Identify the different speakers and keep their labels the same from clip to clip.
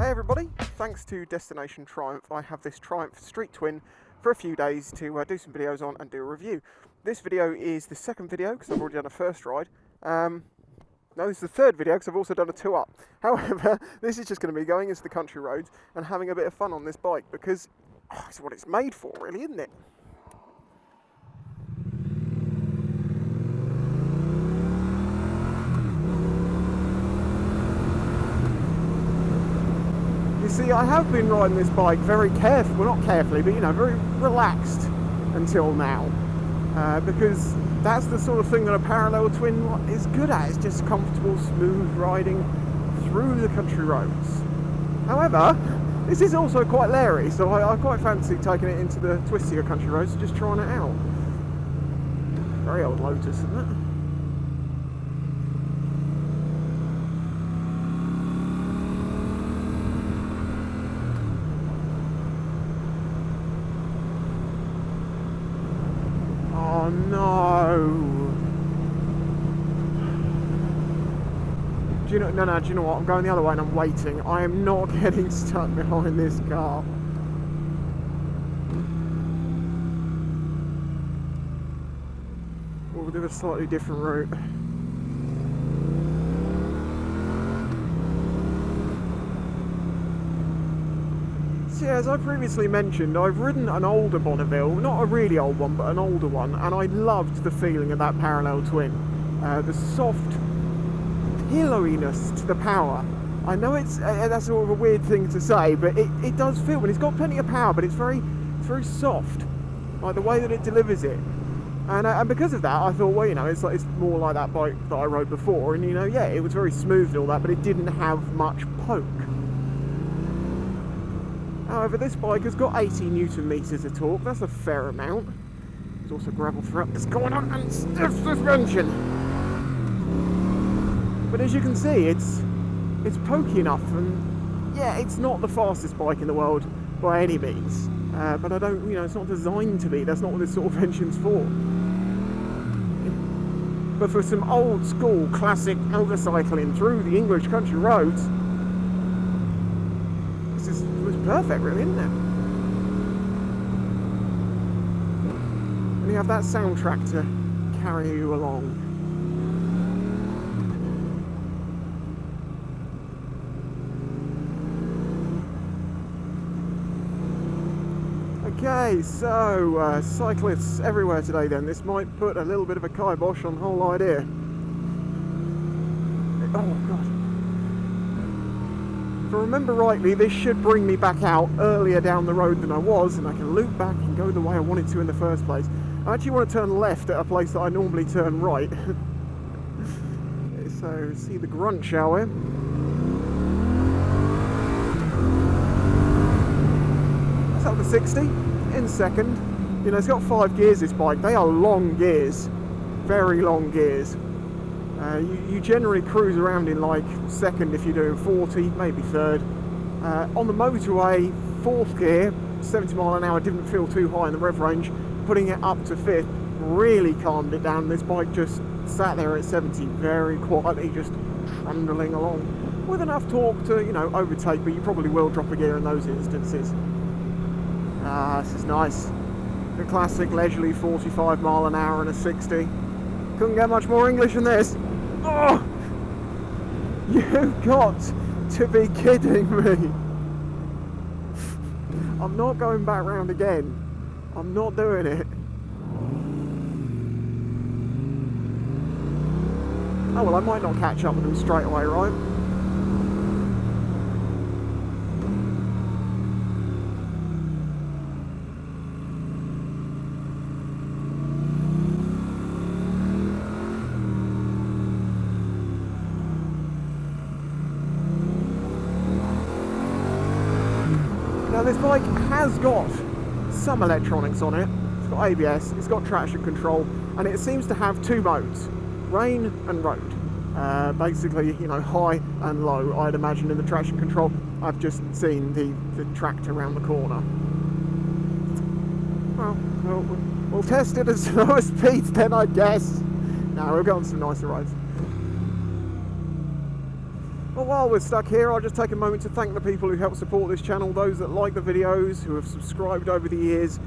Speaker 1: Hey everybody, thanks to Destination Triumph, I have this Triumph Street Twin for a few days to do some videos on and do a review. This video is the second video because I've already done a first ride. No, this is the third video because I've also done a two-up. However, this is just going to be going into the country roads and having a bit of fun on this bike because it's what it's made for, really, isn't it? You see, I have been riding this bike very carefully, well not carefully, but you know, very relaxed until now. Because that's the sort of thing that a parallel twin is good at. It's just comfortable, smooth riding through the country roads. However, this is also quite leery, so I quite fancy taking it into the twistier country roads and just trying it out. Very old Lotus, isn't it? Oh no! Do you know? No, do you know what? I'm going the other way and I'm waiting. I am not getting stuck behind this car. We'll do a slightly different route. So yeah, as I previously mentioned, I've ridden an older Bonneville, not a really old one, but an older one, and I loved the feeling of that parallel twin. The soft pillowiness to the power. I know that's sort of a weird thing to say, but it does feel, and it's got plenty of power, but it's very soft, like the way that it delivers it. And because of that, I thought, well, you know, it's more like that bike that I rode before, and you know, yeah, it was very smooth and all that, but it didn't have much poke. However, this bike has got 80 Newton meters of torque. That's a fair amount. There's also gravel throughout. It's going on and stiff suspension. But as you can see, it's pokey enough, and yeah, it's not the fastest bike in the world by any means. But I don't, you know, it's not designed to be. That's not what this sort of engine's for. But for some old school classic motorcycling through the English country roads, it's perfect, really, isn't it? And you have that soundtrack to carry you along. Okay, so cyclists everywhere today then. This might put a little bit of a kibosh on the whole idea. Oh god. If I remember rightly, this should bring me back out earlier down the road than I was, and I can loop back and go the way I wanted to in the first place. I actually want to turn left at a place that I normally turn right. So, see the grunt, shall we? That's up to 60 in second. You know, it's got 5 gears, this bike. They are long gears, very long gears. You generally cruise around in like second if you're doing 40, maybe third. On the motorway, 4th gear, 70 mile an hour didn't feel too high in the rev range. Putting it up to 5th really calmed it down. This bike just sat there at 70 very quietly, just trundling along with enough torque to, you know, overtake, but you probably will drop a gear in those instances. This is nice. The classic leisurely 45 mile an hour and a 60. Couldn't get much more English than this. Oh! You've got to be kidding me. I'm not going back round again. I'm not doing it. Oh well, I might not catch up with them straight away, right? Now this bike has got some electronics on it. It's got ABS, it's got traction control, and it seems to have 2 modes, rain and road. Basically, you know, high and low, I'd imagine, in the traction control. I've just seen the tractor around the corner. Well, we'll test it at slower speeds then, I guess. No, we'll go on some nicer roads. Well, while we're stuck here, I'll just take a moment to thank the people who help support this channel, those that like the videos, who have subscribed over the years,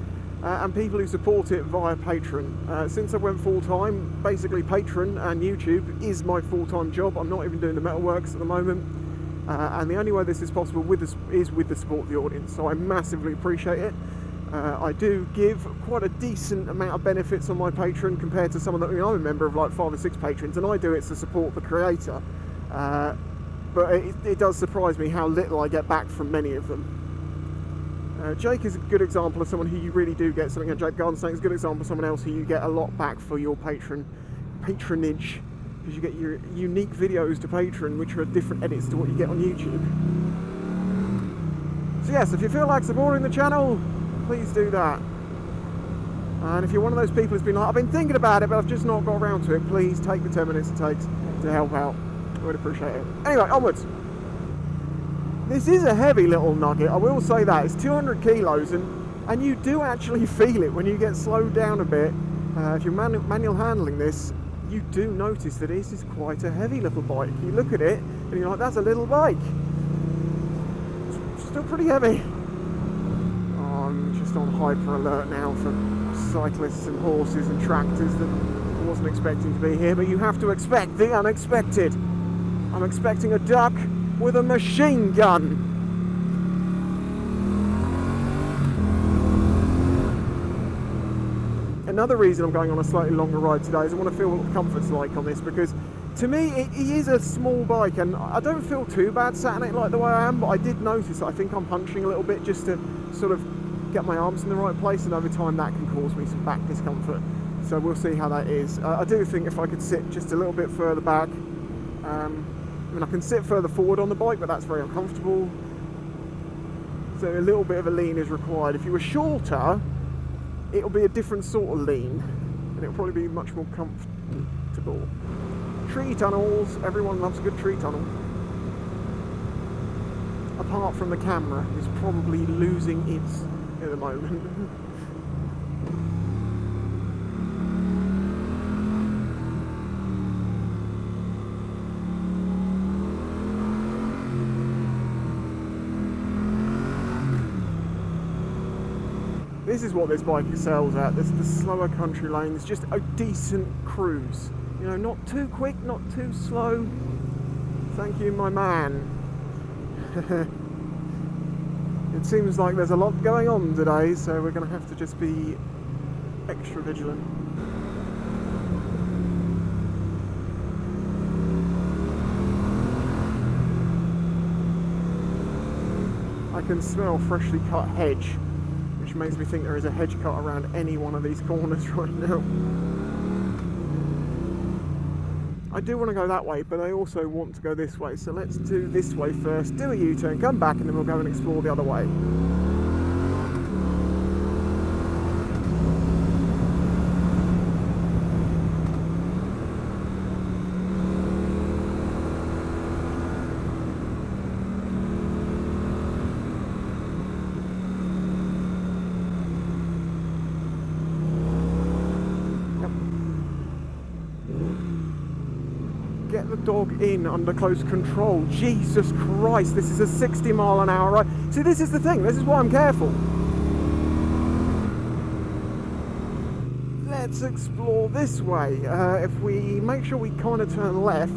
Speaker 1: and people who support it via Patreon. Since I went full-time, basically Patreon and YouTube is my full-time job. I'm not even doing the metalworks at the moment, and the only way this is possible is with the support of the audience, so I massively appreciate it. I do give quite a decent amount of benefits on my Patreon compared to someone that, I'm a member of like 5 or 6 patrons, and I do it to support the creator. But it does surprise me how little I get back from many of them. Jake is a good example of someone who you really do get something. Jake Gardenstone is a good example of someone else who you get a lot back for your patronage, because you get your unique videos to Patreon, which are different edits to what you get on YouTube. So yes, if you feel like supporting the channel, please do that. And if you're one of those people who's been like, I've been thinking about it, but I've just not got around to it, please take the 10 minutes it takes to help out. I would appreciate it. Anyway, onwards. This is a heavy little nugget, I will say that. It's 200 kilos, and you do actually feel it when you get slowed down a bit. If you're manual handling this, you do notice that this is quite a heavy little bike. You look at it, and you're like, that's a little bike. It's still pretty heavy. Oh, I'm just on hyper alert now for cyclists and horses and tractors that I wasn't expecting to be here, but you have to expect the unexpected. I'm expecting a duck with a machine gun. Another reason I'm going on a slightly longer ride today is I want to feel what the comfort's like on this, because to me it is a small bike and I don't feel too bad sat in it like the way I am, but I did notice that I think I'm punching a little bit just to sort of get my arms in the right place, and over time that can cause me some back discomfort. So we'll see how that is. I do think if I could sit just a little bit further back, I mean, I can sit further forward on the bike, but that's very uncomfortable. So a little bit of a lean is required. If you were shorter, it'll be a different sort of lean, and it'll probably be much more comfortable. Tree tunnels, everyone loves a good tree tunnel. Apart from the camera, is probably losing its at the moment. This is what this bike excels at. This is the slower country lanes, just a decent cruise. You know, not too quick, not too slow. Thank you, my man. It seems like there's a lot going on today, so we're going to have to just be extra vigilant. I can smell freshly cut hedge, which makes me think there is a hedge cut around any one of these corners right now. I do want to go that way, but I also want to go this way, so let's do this way first, do a U-turn, come back, and then we'll go and explore the other way. Get the dog in under close control. Jesus Christ, this is a 60 mile an hour ride. See, this is the thing, this is why I'm careful. Let's explore this way. If we make sure we kind of turn left,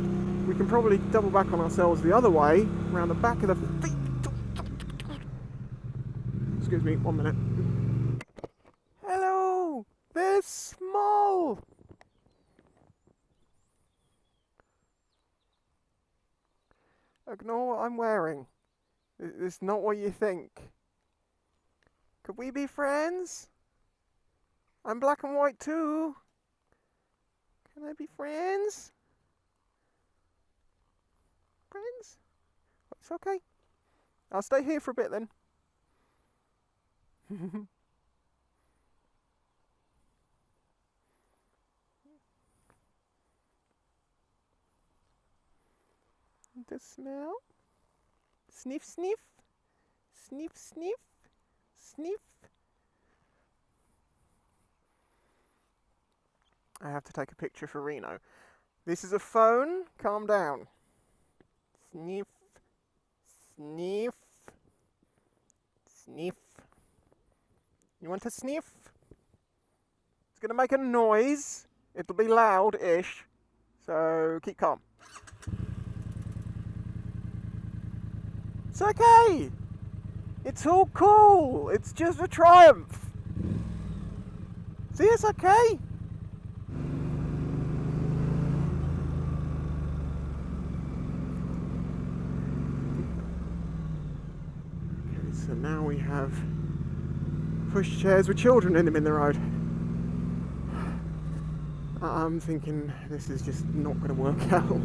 Speaker 1: we can probably double back on ourselves the other way, around the back of the feet. Excuse me, 1 minute. Hello, they're small. Ignore what I'm wearing. It's not what you think. Could we be friends? I'm black and white too. Can I be friends? Friends? It's okay. I'll stay here for a bit then. The smell. Sniff, sniff. Sniff, sniff. Sniff. I have to take a picture for Reno. This is a phone. Calm down. Sniff. Sniff. Sniff. You want to sniff? It's going to make a noise. It'll be loud-ish. So keep calm. It's okay. It's all cool. It's just a triumph. See, it's okay. Okay, so now we have pushchairs with children in them in the road. I'm thinking this is just not going to work out.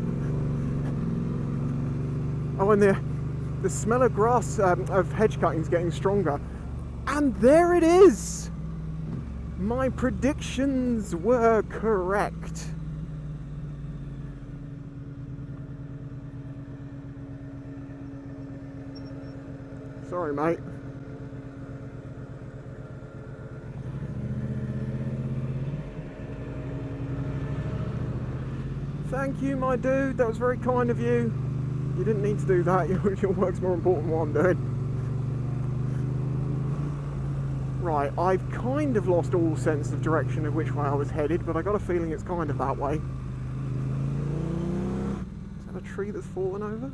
Speaker 1: Oh, and the smell of grass, of hedge cutting is getting stronger. And there it is! My predictions were correct. Sorry, mate. Thank you, my dude. That was very kind of you. You didn't need to do that. Your work's more important than what I'm doing. Right, I've kind of lost all sense of direction of which way I was headed, but I got a feeling it's kind of that way. Is that a tree that's fallen over?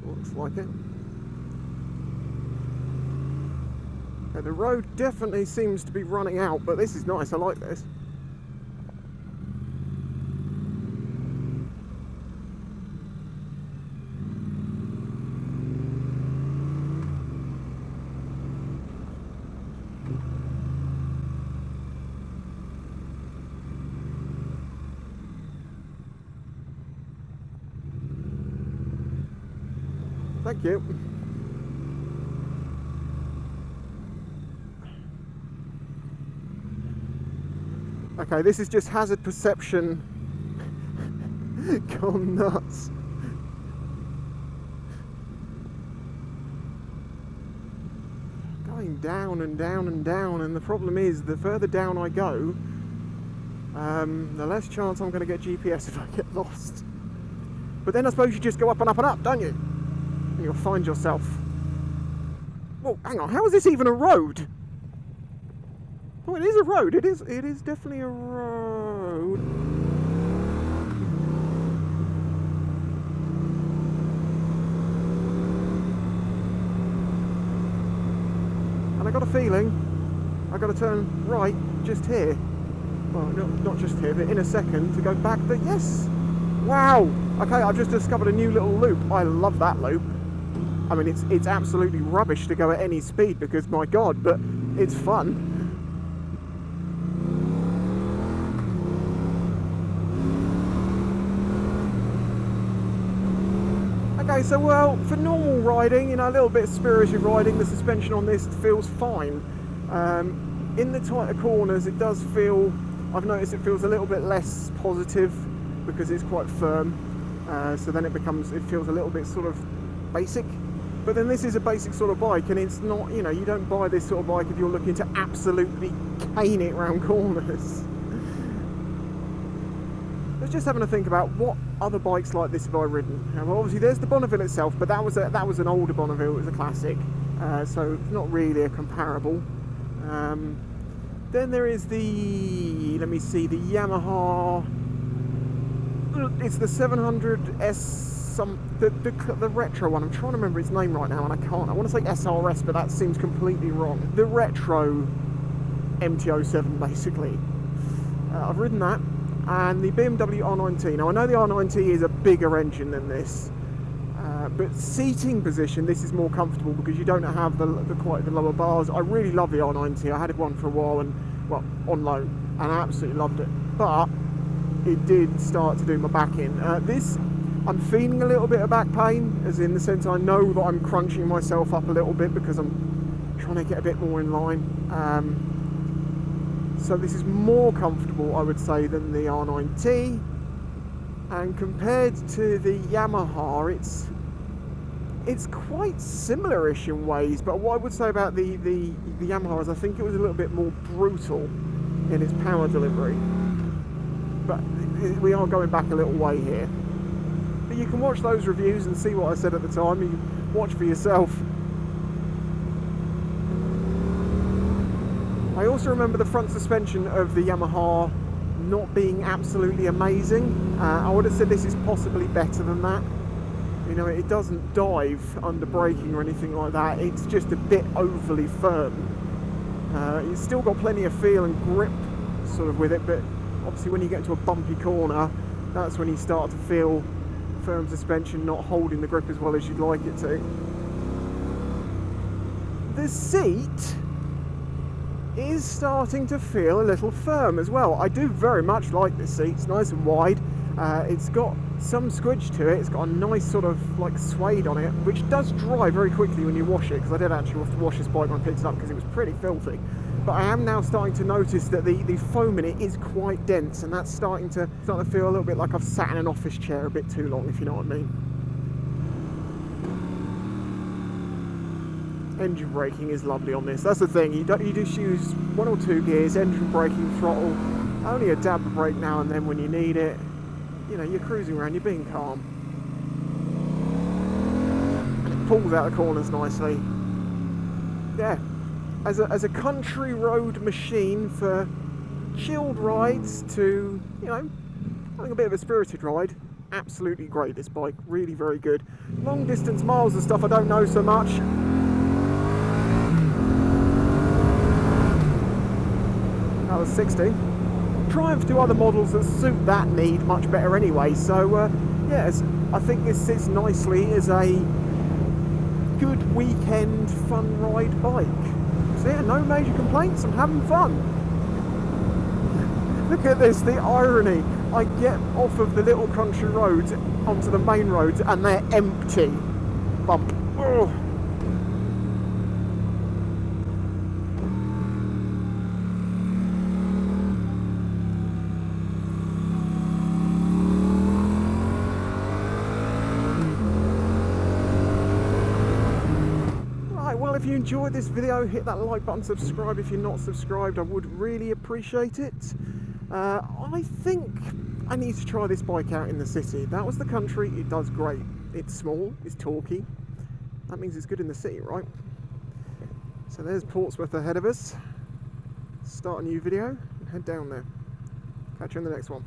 Speaker 1: Looks like it. Yeah, the road definitely seems to be running out, but this is nice. I like this. Thank you. Okay, this is just hazard perception gone nuts. Going down and down and down, and the problem is the further down I go, the less chance I'm going to get GPS if I get lost. But then I suppose you just go up and up and up, don't you? And you'll find yourself. Oh, hang on, how is this even a road? Oh, it is a road. It is definitely a road. And I got a feeling I got to turn right just here. Well, not just here, but in a second to go back. But yes, wow. Okay, I've just discovered a new little loop. I love that loop. I mean, it's absolutely rubbish to go at any speed because, my God, but it's fun. Okay, so well, for normal riding, you know, a little bit of spirited riding, the suspension on this feels fine. In the tighter corners, it does feel, I've noticed it feels a little bit less positive because it's quite firm. So then it feels a little bit sort of basic. But then this is a basic sort of bike, and it's not, you know, you don't buy this sort of bike if you're looking to absolutely cane it round corners. Let's just having a think about what other bikes like this have I ridden. Well, obviously there's the Bonneville itself, but that was an older Bonneville. It was a classic, so it's not really a comparable. Then there is the, let me see, the Yamaha. It's the 700S. The retro one. I'm trying to remember its name right now, and I can't. I want to say SRS, but that seems completely wrong. The retro MT-07, basically. I've ridden that. And the BMW R90. Now I know the R90 is a bigger engine than this, but seating position, this is more comfortable because you don't have quite the lower bars. I really love the R90. I had one for a while, and well, on loan, and I absolutely loved it. But it did start to do my back in. This, I'm feeling a little bit of back pain, as in the sense I know that I'm crunching myself up a little bit because I'm trying to get a bit more in line. So this is more comfortable, I would say, than the R90, and compared to the Yamaha, it's quite similar-ish in ways. But what I would say about the Yamaha is I think it was a little bit more brutal in its power delivery. But we are going back a little way here. you can watch those reviews and see what I said at the time. You can watch for yourself. I also remember the front suspension of the Yamaha not being absolutely amazing. I would have said this is possibly better than that. You know, it doesn't dive under braking or anything like that. It's just a bit overly firm. It's still got plenty of feel and grip sort of with it, but obviously when you get into a bumpy corner, that's when you start to feel firm suspension not holding the grip as well as you'd like it to. The seat is starting to feel a little firm as well. I do very much like this seat. It's nice and wide. It's got some squidge to it. It's got a nice sort of like suede on it, which does dry very quickly when you wash it, because I did actually have to wash this bike when I picked it up because it was pretty filthy. But I am now starting to notice that the foam in it is quite dense, and that's starting to feel a little bit like I've sat in an office chair a bit too long, if you know what I mean. Engine braking is lovely on this. That's the thing, you just use 1 or 2 gears, engine braking, throttle, only a dab of brake now and then when you need it. You know, you're cruising around, you're being calm. And it pulls out the corners nicely. Yeah, as a country road machine for chilled rides to, you know, having a bit of a spirited ride, absolutely great this bike, really very good. Long distance miles and stuff I don't know so much. That was 60. Triumph do other models that suit that need much better anyway, so yes, I think this sits nicely as a good weekend fun ride bike. So yeah, no major complaints, I'm having fun. Look at this, the irony. I get off of the little country roads onto the main roads and they're empty. Bump. Oh. Well, if you enjoyed this video, hit that like button, subscribe if you're not subscribed, I would really appreciate it. I think I need to try this bike out in the city. That was the country, it does great. It's small, it's torquey, that means it's good in the city, right? So there's Portsmouth ahead of us. Start a new video and head down there. Catch you in the next one.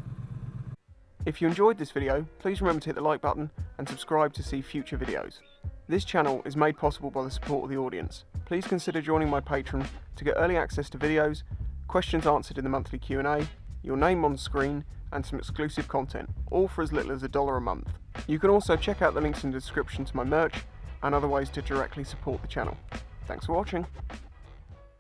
Speaker 1: If you enjoyed this video, please remember to hit the like button and subscribe to see future videos. This channel is made possible by the support of the audience. Please consider joining my Patreon to get early access to videos, questions answered in the monthly Q&A, your name on screen, and some exclusive content, all for as little as $1 a month. You can also check out the links in the description to my merch and other ways to directly support the channel. Thanks for watching.